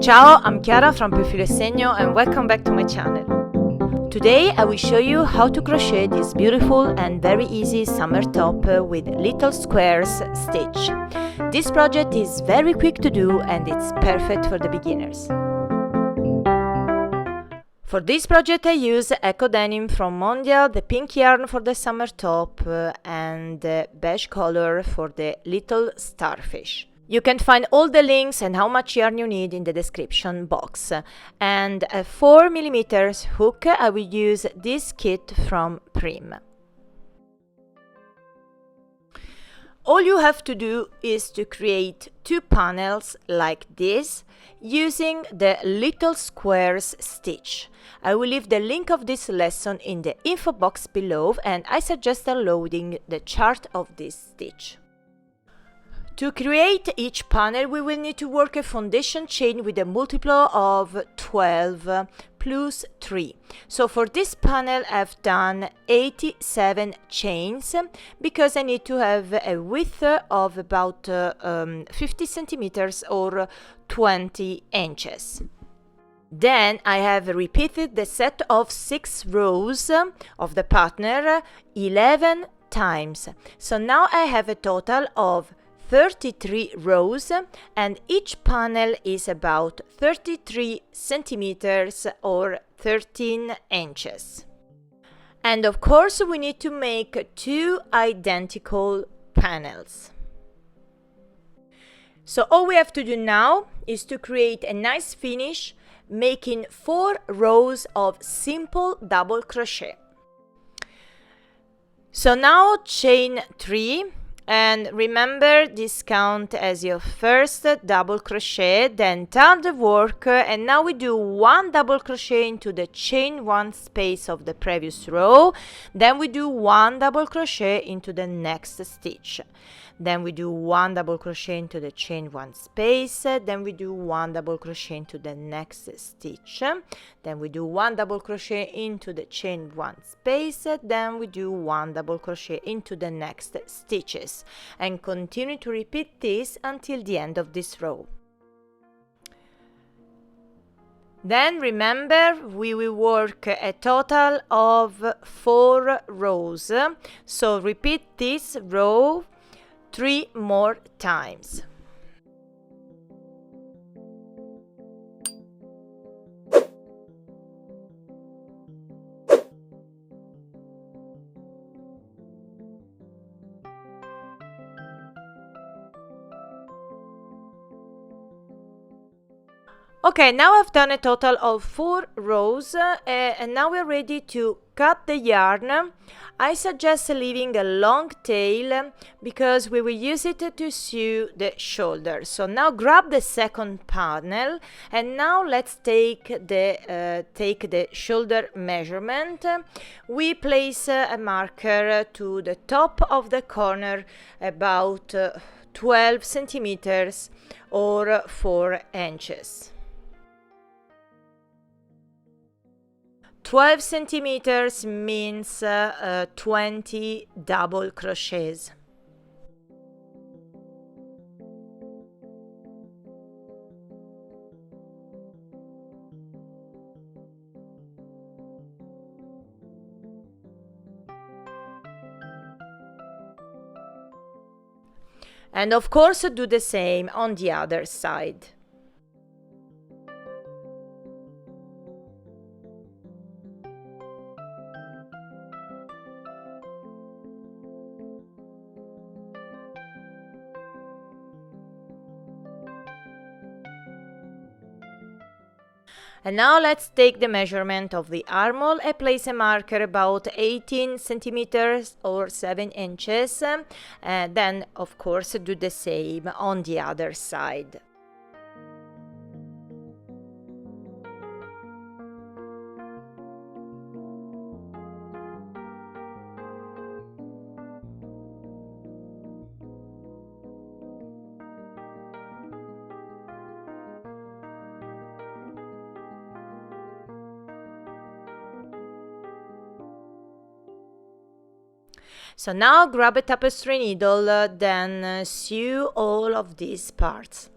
Ciao, I'm Chiara from Filo e Segno and welcome back to my channel. Today I will show you how to crochet this beautiful and very easy summer top with little squares stitch. This project is very quick to do and it's perfect for the beginners. For this project I use Eco Denim from Mondial, the pink yarn for the summer top and the beige color for the little starfish. You can find all the links and how much yarn you need in the description box. And a 4mm hook, I will use this kit from Prim. All you have to do is to create 2 panels like this using the little squares stitch. I will leave the link of this lesson in the info box below and I suggest downloading the chart of this stitch. To create each panel, we will need to work a foundation chain with a multiple of 12 plus 3. So for this panel, I've done 87 chains because I need to have a width of about 50 centimeters or 20 inches. Then I have repeated the set of 6 rows of the partner 11 times. So now I have a total of 33 rows and each panel is about 33 centimeters or 13 inches. And of course we need to make 2 identical panels. So all we have to do now is to create a nice finish making 4 rows of simple double crochet. So now chain 3. And remember, this count as your first double crochet, then turn the work and now we do 1 double crochet into the chain 1 space of the previous row, then we do 1 double crochet into the next stitch, then we do 1 double crochet into the chain 1 space, then we do 1 double crochet into the next stitch, then we do 1 double crochet into the chain 1 space, then we do 1 double crochet into the next stitches, and continue to repeat this until the end of this row. Then remember, we will work a total of 4 rows, so repeat this row 3 more times. Okay, now I've done a total of 4 rows and now we're ready to cut the yarn. I suggest leaving a long tail because we will use it to sew the shoulder. So now grab the second panel and now let's take the shoulder measurement. We place a marker to the top of the corner about 12 centimeters or 4 inches. 12 centimeters means 20 double crochets. And of course do the same on the other side. And now let's take the measurement of the armhole and place a marker about 18 centimeters or 7 inches. Then, of course, do the same on the other side. So now grab a tapestry needle, then sew all of these parts.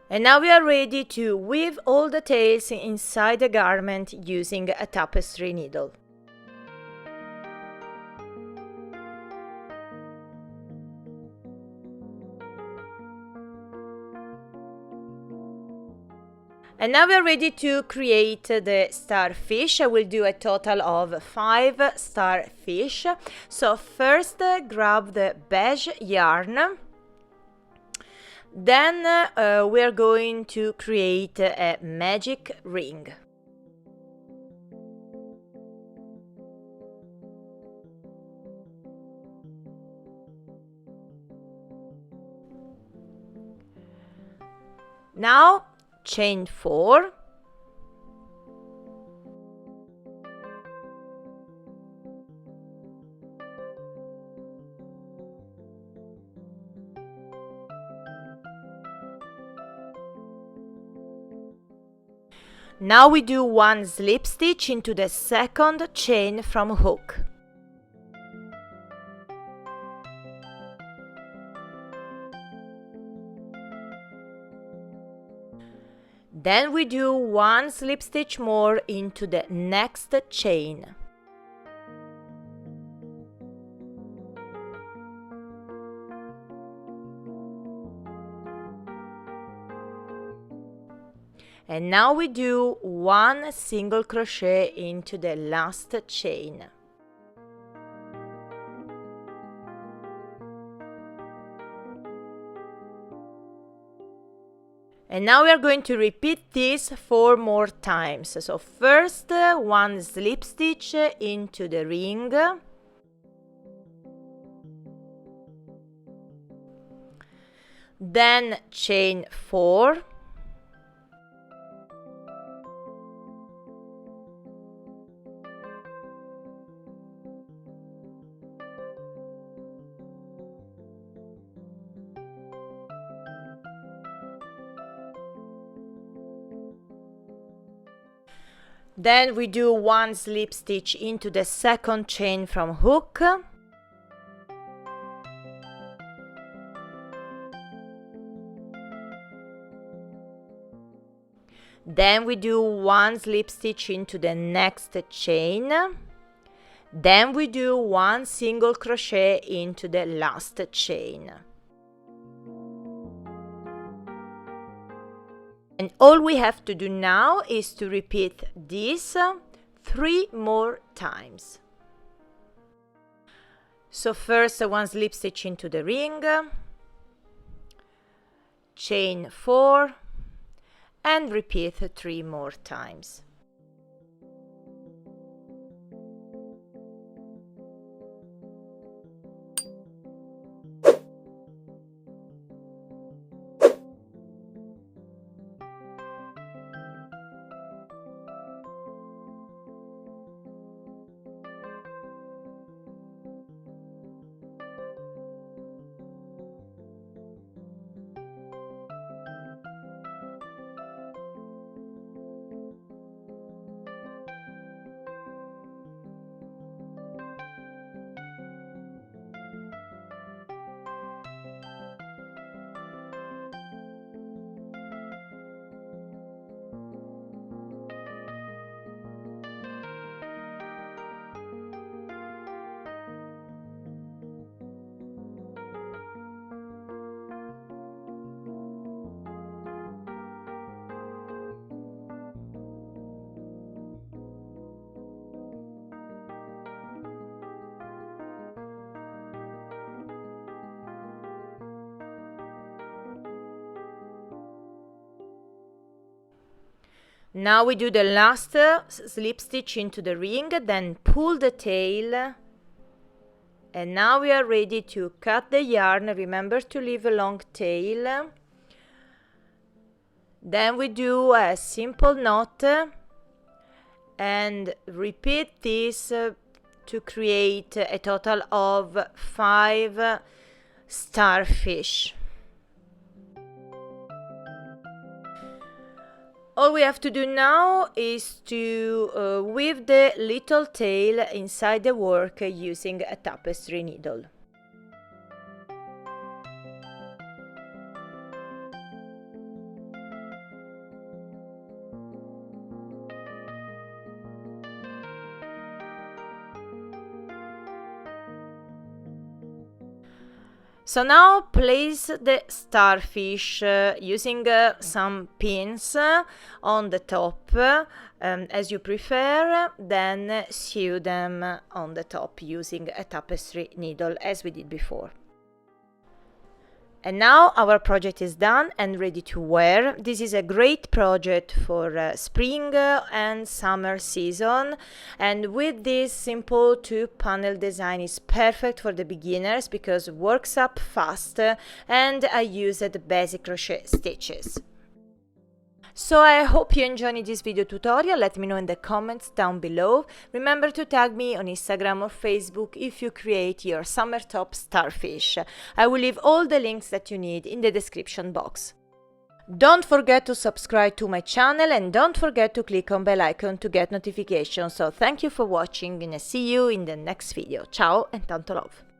And now we are ready to weave all the tails inside the garment using a tapestry needle. And now we are ready to create the starfish. I will do a total of 5 starfish. So first grab the beige yarn. Then we are going to create a magic ring. Now chain 4. Now we do 1 slip stitch into the second chain from hook. Then we do 1 slip stitch more into the next chain. And now we do 1 single crochet into the last chain. And now we are going to repeat this 4 more times. So first 1 slip stitch into the ring. Then chain 4. Then we do 1 slip stitch into the second chain from hook. Then we do 1 slip stitch into the next chain. Then we do 1 single crochet into the last chain. And all we have to do now is to repeat this 3 more times. So first 1 slip stitch into the ring, chain 4, and repeat 3 more times. Now we do the last slip stitch into the ring, then pull the tail, and now we are ready to cut the yarn. Remember to leave a long tail. Then we do a simple knot and repeat this to create a total of 5 starfish. All we have to do now is to weave the little tail inside the work using a tapestry needle. So now place the starfish using some pins on the top as you prefer, then sew them on the top using a tapestry needle as we did before. And now our project is done and ready to wear. This is a great project for spring and summer season, and with this simple 2-panel design is perfect for the beginners because it works up fast and I used basic crochet stitches. So I hope you enjoyed this video tutorial. Let me know in the comments down below. Remember to tag me on Instagram or Facebook if you create your summer top starfish. I will leave all the links that you need in the description box. Don't forget to subscribe to my channel and don't forget to click on bell icon to get notifications. So thank you for watching and I see you in the next video. Ciao and tanto love!